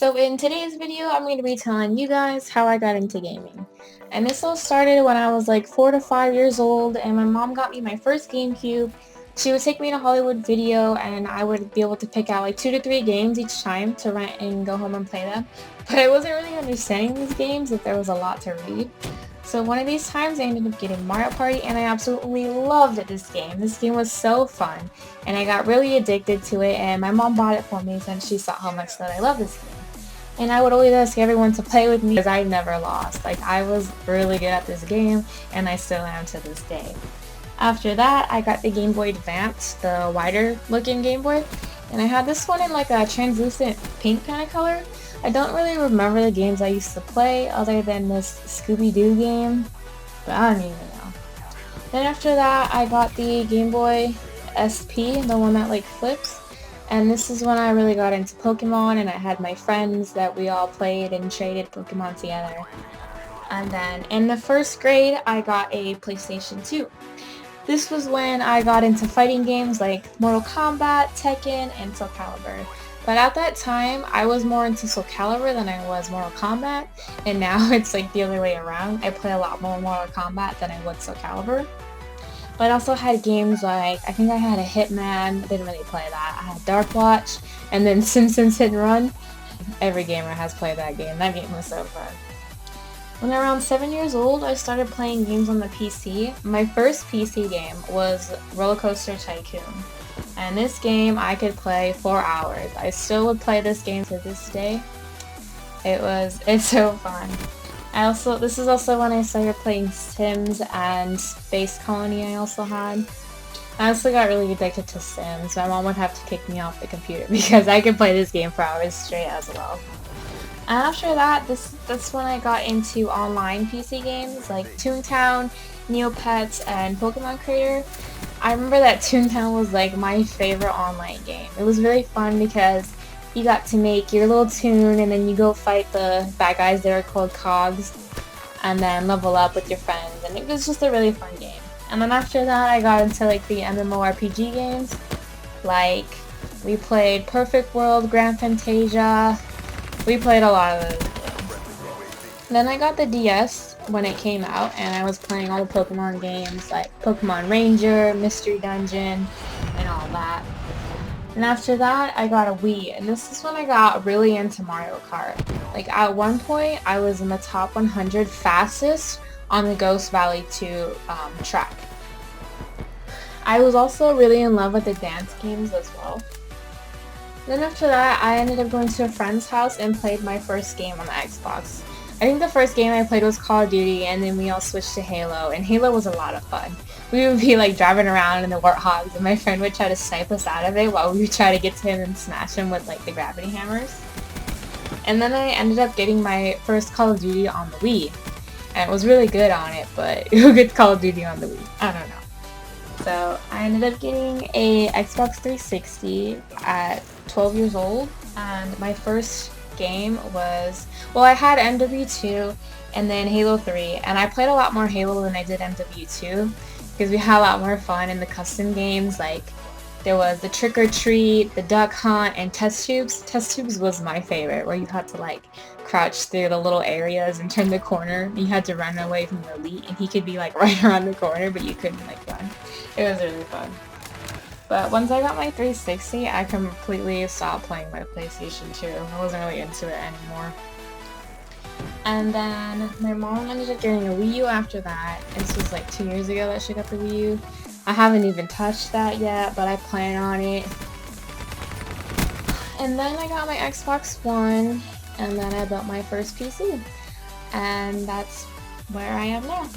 So in today's video, I'm going to be telling you guys how I got into gaming. And this all started when I was like 4 to 5 years old and my mom got me my first GameCube. She would take me to Hollywood Video and I would be able to pick out like 2 to 3 games each time to rent and go home and play them. But I wasn't really understanding these games if there was a lot to read. So one of these times I ended up getting Mario Party and I absolutely loved this game. This game was so fun and I got really addicted to it, and my mom bought it for me since she saw how much that I love this game. And I would always ask everyone to play with me because I never lost. Like, I was really good at this game and I still am to this day. After that, I got the Game Boy Advance, the wider looking Game Boy, and I had this one in like a translucent pink kind of color. I don't really remember the games I used to play other than this Scooby-Doo game, but I don't even know. Then after that, I got the Game Boy SP, the one that like flips, and this is when I really got into Pokemon, and I had my friends that we all played and traded Pokemon together. And then in the first grade, I got a PlayStation 2. This was when I got into fighting games like Mortal Kombat, Tekken, and Soul Calibur. But at that time, I was more into Soul Calibur than I was Mortal Kombat, and now it's like the other way around. I play a lot more Mortal Kombat than I would Soul Calibur. But I also had games like, I think I had a Hitman, I didn't really play that. I had Dark Watch, and then Simpsons Hit and Run. Every gamer has played that game. That game was so fun. When around 7 years old, I started playing games on the PC. My first PC game was Roller Coaster Tycoon. And this game I could play for hours. I still would play this game to this day. It's so fun. This is also when I started playing Sims and Space Colony I also had. I also got really addicted to Sims. My mom would have to kick me off the computer because I could play this game for hours straight as well. And after that, that's when I got into online PC games like Toontown, Neopets, and Pokemon Creator. I remember that Toontown was like my favorite online game. It was really fun because you got to make your little toon and then you go fight the bad guys that are called cogs and then level up with your friends, and it was just a really fun game. And then after that I got into like the MMORPG games. Like, we played Perfect World, Grand Fantasia. We played a lot of those games. Then I got the DS when it came out and I was playing all the Pokemon games like Pokemon Ranger, Mystery Dungeon, and all that. And after that, I got a Wii, and this is when I got really into Mario Kart. Like, at one point, I was in the top 100 fastest on the Ghost Valley 2 track. I was also really in love with the dance games as well. Then after that, I ended up going to a friend's house and played my first game on the Xbox. I think the first game I played was Call of Duty, and then we all switched to Halo, and Halo was a lot of fun. We would be like driving around in the Warthogs, and my friend would try to snipe us out of it while we would try to get to him and smash him with like the gravity hammers. And then I ended up getting my first Call of Duty on the Wii, and it was really good on it, but who gets Call of Duty on the Wii? I don't know. So I ended up getting a Xbox 360 at 12 years old, and my first game was, well, I had MW2 and then Halo 3, and I played a lot more Halo than I did MW2 because we had a lot more fun in the custom games. Like, there was the Trick or Treat, the Duck Hunt, and Test Tubes. Test Tubes was my favorite, where you had to like crouch through the little areas and turn the corner, and you had to run away from the elite, and he could be like right around the corner, but you couldn't like run. It was really fun. But once I got my 360, I completely stopped playing my PlayStation 2. I wasn't really into it anymore. And then my mom ended up getting a Wii U after that. This was like 2 years ago that she got the Wii U. I haven't even touched that yet, but I plan on it. And then I got my Xbox One, and then I built my first PC. And that's where I am now.